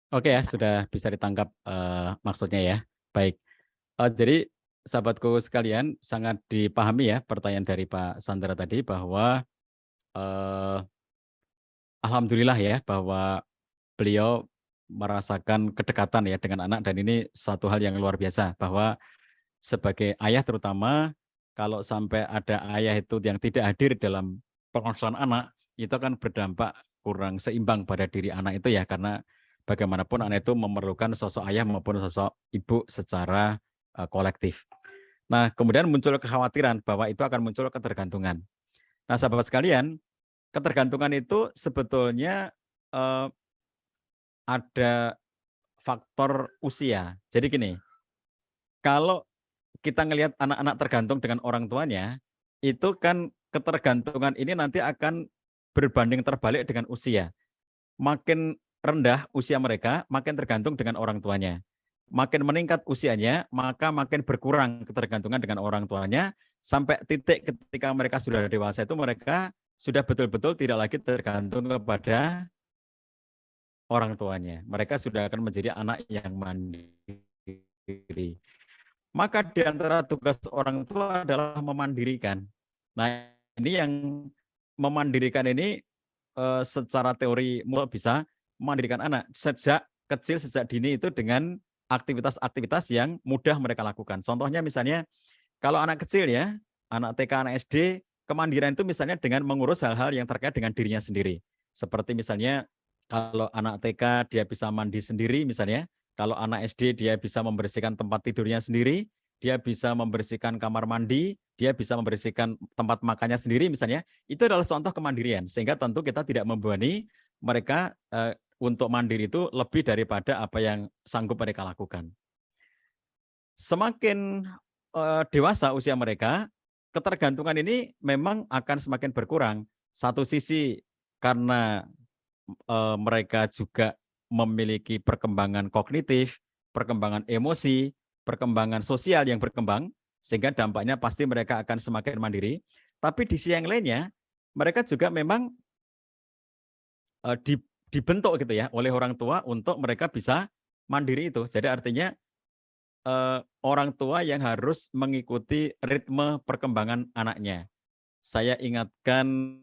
Oke ya, sudah bisa ditangkap maksudnya ya. Baik. Jadi sahabatku sekalian sangat dipahami ya pertanyaan dari Pak Sandra tadi bahwa eh, alhamdulillah ya bahwa beliau merasakan kedekatan ya dengan anak dan ini suatu hal yang luar biasa bahwa sebagai ayah terutama kalau sampai ada ayah itu yang tidak hadir dalam pengasuhan anak itu akan berdampak kurang seimbang pada diri anak itu ya karena bagaimanapun anak itu memerlukan sosok ayah maupun sosok ibu secara kolektif. Nah, kemudian muncul kekhawatiran bahwa itu akan muncul ketergantungan. Nah, sahabat sekalian, ketergantungan itu sebetulnya eh, ada faktor usia. Jadi gini, kalau kita ngelihat anak-anak tergantung dengan orang tuanya, itu kan ketergantungan ini nanti akan berbanding terbalik dengan usia. Makin rendah usia mereka, makin tergantung dengan orang tuanya. Makin meningkat usianya, maka makin berkurang ketergantungan dengan orang tuanya, sampai titik ketika mereka sudah dewasa itu mereka sudah betul-betul tidak lagi tergantung kepada orang tuanya. Mereka sudah akan menjadi anak yang mandiri. Maka di antara tugas orang tua adalah memandirikan. Nah, ini yang memandirikan ini secara teori bisa memandirikan anak sejak kecil, sejak dini itu dengan aktivitas-aktivitas yang mudah mereka lakukan. Contohnya misalnya kalau anak kecil ya, anak TK, anak SD, kemandirian itu misalnya dengan mengurus hal-hal yang terkait dengan dirinya sendiri. Seperti misalnya kalau anak TK dia bisa mandi sendiri misalnya, kalau anak SD dia bisa membersihkan tempat tidurnya sendiri, dia bisa membersihkan kamar mandi, dia bisa membersihkan tempat makannya sendiri misalnya, itu adalah contoh kemandirian. Sehingga tentu kita tidak membebani mereka untuk mandiri itu lebih daripada apa yang sanggup mereka lakukan. Semakin dewasa usia mereka, ketergantungan ini memang akan semakin berkurang. Satu sisi karena mereka juga memiliki perkembangan kognitif, perkembangan emosi, perkembangan sosial yang berkembang, sehingga dampaknya pasti mereka akan semakin mandiri. Tapi di sisi yang lainnya, mereka juga memang dibentuk gitu ya oleh orang tua untuk mereka bisa mandiri itu. Jadi artinya orang tua yang harus mengikuti ritme perkembangan anaknya. Saya ingatkan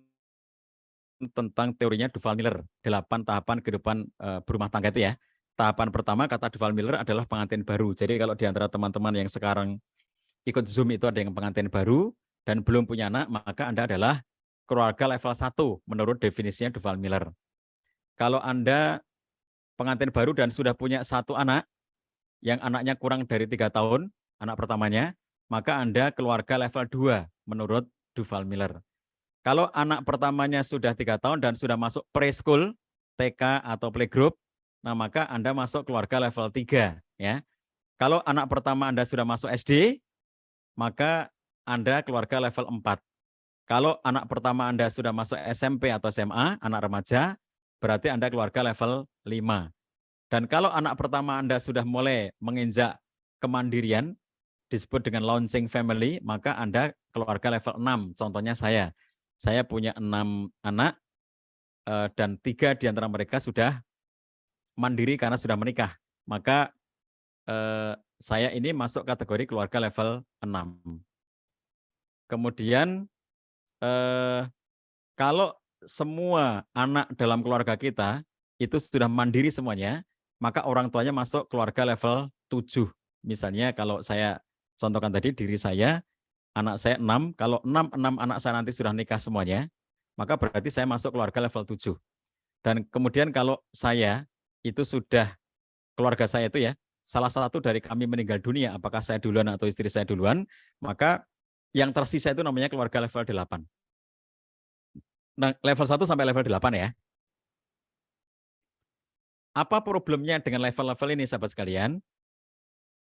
tentang teorinya Duval Miller, 8 tahapan kehidupan berumah tangga itu ya. Tahapan pertama kata Duval Miller adalah pengantin baru. Jadi kalau di antara teman-teman yang sekarang ikut Zoom itu ada yang pengantin baru dan belum punya anak, maka Anda adalah keluarga level 1 menurut definisinya Duval Miller. Kalau Anda pengantin baru dan sudah punya satu anak, yang anaknya kurang dari 3 tahun, anak pertamanya, maka Anda keluarga level 2 menurut Duval Miller. Kalau anak pertamanya sudah 3 tahun dan sudah masuk preschool, TK atau playgroup, nah maka Anda masuk keluarga level 3. Ya. Kalau anak pertama Anda sudah masuk SD, maka Anda keluarga level 4. Kalau anak pertama Anda sudah masuk SMP atau SMA, anak remaja, berarti Anda keluarga level 5. Dan kalau anak pertama Anda sudah mulai menginjak kemandirian, disebut dengan launching family, maka Anda keluarga level 6. Contohnya saya punya 6 anak dan 3 di antara mereka sudah mandiri karena sudah menikah. Maka saya ini masuk kategori keluarga level 6. Kemudian kalau semua anak dalam keluarga kita itu sudah mandiri semuanya, maka orang tuanya masuk keluarga level 7. Misalnya kalau saya contohkan tadi diri saya, anak saya 6, kalau 6 anak saya nanti sudah nikah semuanya, maka berarti saya masuk keluarga level 7. Dan kemudian kalau saya itu sudah keluarga saya itu ya, salah satu dari kami meninggal dunia, apakah saya duluan atau istri saya duluan, maka yang tersisa itu namanya keluarga level 8. Nah, level 1 sampai level 8 ya. Apa problemnya dengan level-level ini sahabat sekalian?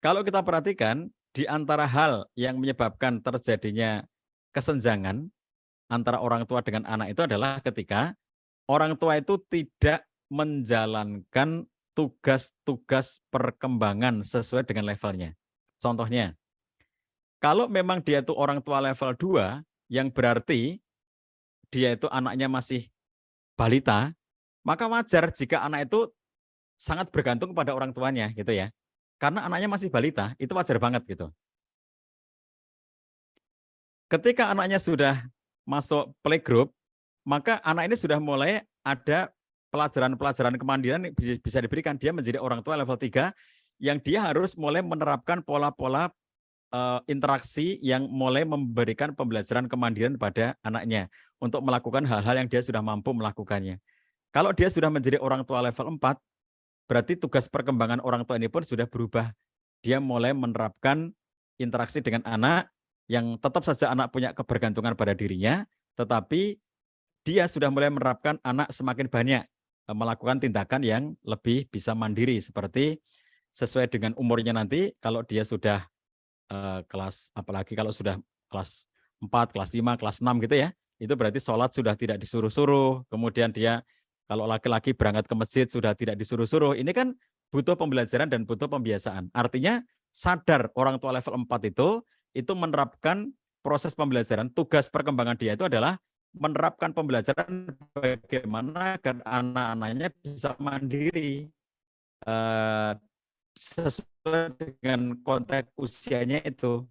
Kalau kita perhatikan, di antara hal yang menyebabkan terjadinya kesenjangan antara orang tua dengan anak itu adalah ketika orang tua itu tidak menjalankan tugas-tugas perkembangan sesuai dengan levelnya. Contohnya, kalau memang dia itu orang tua level 2, yang berarti dia itu anaknya masih balita, maka wajar jika anak itu sangat bergantung pada orang tuanya gitu ya. Karena anaknya masih balita, itu wajar banget gitu. Ketika anaknya sudah masuk playgroup, maka anak ini sudah mulai ada pelajaran-pelajaran kemandirian yang bisa diberikan. Dia menjadi orang tua level 3 yang dia harus mulai menerapkan pola-pola interaksi yang mulai memberikan pembelajaran kemandirian pada anaknya untuk melakukan hal-hal yang dia sudah mampu melakukannya. Kalau dia sudah menjadi orang tua level 4, berarti tugas perkembangan orang tua ini pun sudah berubah. Dia mulai menerapkan interaksi dengan anak yang tetap saja anak punya kebergantungan pada dirinya, tetapi dia sudah mulai menerapkan anak semakin banyak melakukan tindakan yang lebih bisa mandiri, seperti sesuai dengan umurnya nanti. Kalau dia sudah kelas, apalagi kalau sudah kelas 4, kelas 5, kelas 6 gitu ya, itu berarti sholat sudah tidak disuruh-suruh, kemudian dia kalau laki-laki berangkat ke masjid sudah tidak disuruh-suruh. Ini kan butuh pembelajaran dan butuh pembiasaan. Artinya sadar orang tua level 4 itu menerapkan proses pembelajaran. Tugas perkembangan dia itu adalah menerapkan pembelajaran bagaimana agar anak-anaknya bisa mandiri sesuai dengan konteks usianya itu.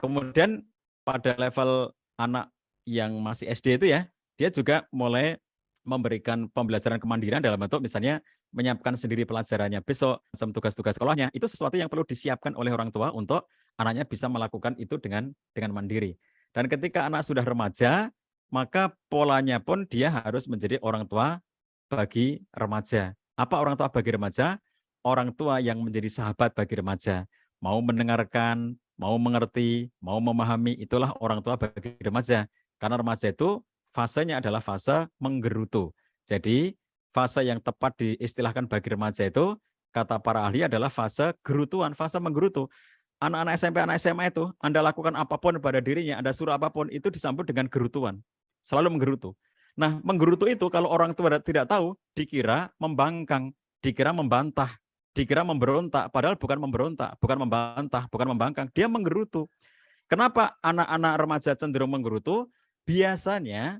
Kemudian pada level anak yang masih SD itu ya, dia juga mulai memberikan pembelajaran kemandirian dalam bentuk misalnya menyiapkan sendiri pelajarannya besok, tugas-tugas sekolahnya, itu sesuatu yang perlu disiapkan oleh orang tua untuk anaknya bisa melakukan itu dengan mandiri. Dan ketika anak sudah remaja, maka polanya pun dia harus menjadi orang tua bagi remaja. Apa orang tua bagi remaja? Orang tua yang menjadi sahabat bagi remaja. Mau mendengarkan, mau mengerti, mau memahami, itulah orang tua bagi remaja. Karena remaja itu fasenya adalah fase menggerutu. Jadi fase yang tepat diistilahkan bagi remaja itu, kata para ahli adalah fase gerutuan, fase menggerutu. Anak-anak SMP, anak SMA itu, Anda lakukan apapun pada dirinya, Anda suruh apapun, itu disambut dengan gerutuan. Selalu menggerutu. Nah, menggerutu itu kalau orang tua tidak tahu, dikira membangkang, dikira membantah, dikira memberontak, padahal bukan memberontak, bukan membantah, bukan membangkang, dia menggerutu. Kenapa anak-anak remaja cenderung menggerutu? Biasanya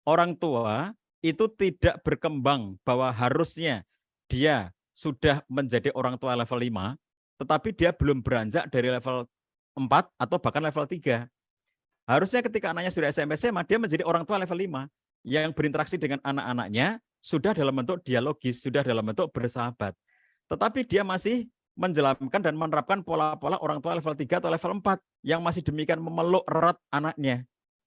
orang tua itu tidak berkembang bahwa harusnya dia sudah menjadi orang tua level 5, tetapi dia belum beranjak dari level 4 atau bahkan level 3. Harusnya ketika anaknya sudah SMP SMA, dia menjadi orang tua level 5 yang berinteraksi dengan anak-anaknya sudah dalam bentuk dialogis, sudah dalam bentuk bersahabat. Tetapi dia masih menjelamkan dan menerapkan pola-pola orang tua level 3 atau level 4 yang masih demikian memeluk erat anaknya.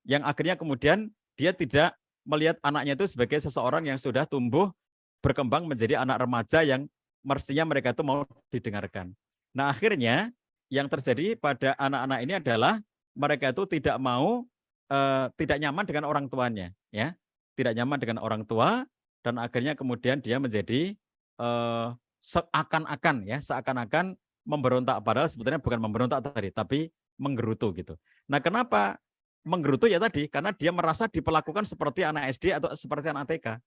Yang akhirnya kemudian dia tidak melihat anaknya itu sebagai seseorang yang sudah tumbuh berkembang menjadi anak remaja yang mestinya mereka itu mau didengarkan. Nah, akhirnya yang terjadi pada anak-anak ini adalah mereka itu tidak mau, tidak nyaman dengan orang tuanya, ya, tidak nyaman dengan orang tua, dan akhirnya kemudian dia menjadi seakan-akan memberontak, padahal sebetulnya bukan memberontak tadi, tapi menggerutu gitu. Nah, kenapa menggerutu? Ya tadi, karena dia merasa diperlakukan seperti anak SD atau seperti anak TK,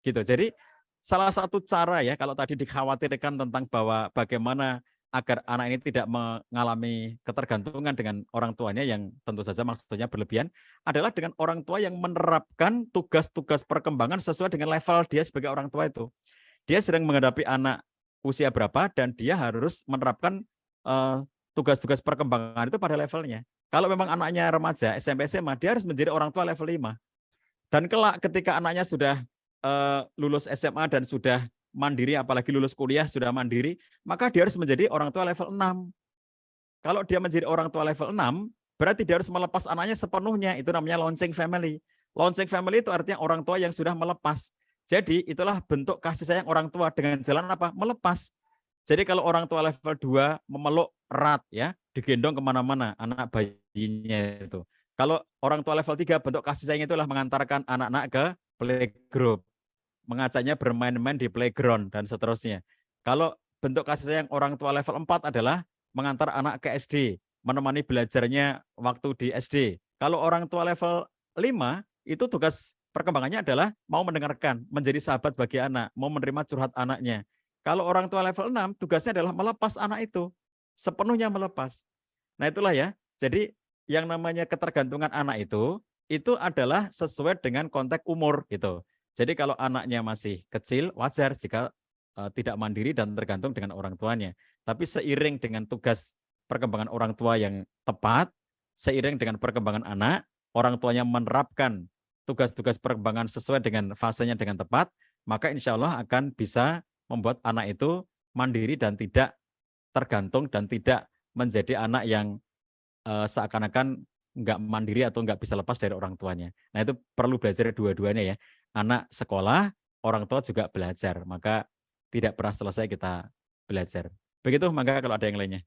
gitu. Jadi salah satu cara ya, kalau tadi dikhawatirkan tentang bahwa bagaimana agar anak ini tidak mengalami ketergantungan dengan orang tuanya yang tentu saja maksudnya berlebihan, adalah dengan orang tua yang menerapkan tugas-tugas perkembangan sesuai dengan level dia sebagai orang tua itu. Dia sedang menghadapi anak usia berapa dan dia harus menerapkan tugas-tugas perkembangan itu pada levelnya. Kalau memang anaknya remaja, SMP, SMA, dia harus menjadi orang tua level 5. Dan kelak ketika anaknya sudah lulus SMA dan sudah mandiri, apalagi lulus kuliah sudah mandiri, maka dia harus menjadi orang tua level 6. Kalau dia menjadi orang tua level 6, berarti dia harus melepas anaknya sepenuhnya. Itu namanya launching family. Launching family itu artinya orang tua yang sudah melepas. Jadi itulah bentuk kasih sayang orang tua dengan jalan apa? Melepas. Jadi kalau orang tua level 2 memeluk erat ya, digendong kemana-mana anak bayinya itu. Kalau orang tua level 3 bentuk kasih sayang itulah mengantarkan anak-anak ke playgroup, mengajaknya bermain-main di playground dan seterusnya. Kalau bentuk kasih sayang orang tua level 4 adalah mengantar anak ke SD, menemani belajarnya waktu di SD. Kalau orang tua level 5 itu tugas perkembangannya adalah mau mendengarkan, menjadi sahabat bagi anak, mau menerima curhat anaknya. Kalau orang tua level 6 tugasnya adalah melepas anak itu, sepenuhnya melepas. Nah, itulah ya. Jadi yang namanya ketergantungan anak itu adalah sesuai dengan konteks umur gitu. Jadi kalau anaknya masih kecil, wajar jika tidak mandiri dan tergantung dengan orang tuanya. Tapi seiring dengan tugas perkembangan orang tua yang tepat, seiring dengan perkembangan anak, orang tuanya menerapkan tugas-tugas perkembangan sesuai dengan fasenya dengan tepat, maka insya Allah akan bisa membuat anak itu mandiri dan tidak tergantung dan tidak menjadi anak yang seakan-akan nggak mandiri atau nggak bisa lepas dari orang tuanya. Nah itu perlu belajar dua-duanya ya. Anak sekolah, orang tua juga belajar. Maka tidak pernah selesai kita belajar. Begitu, maka kalau ada yang lainnya.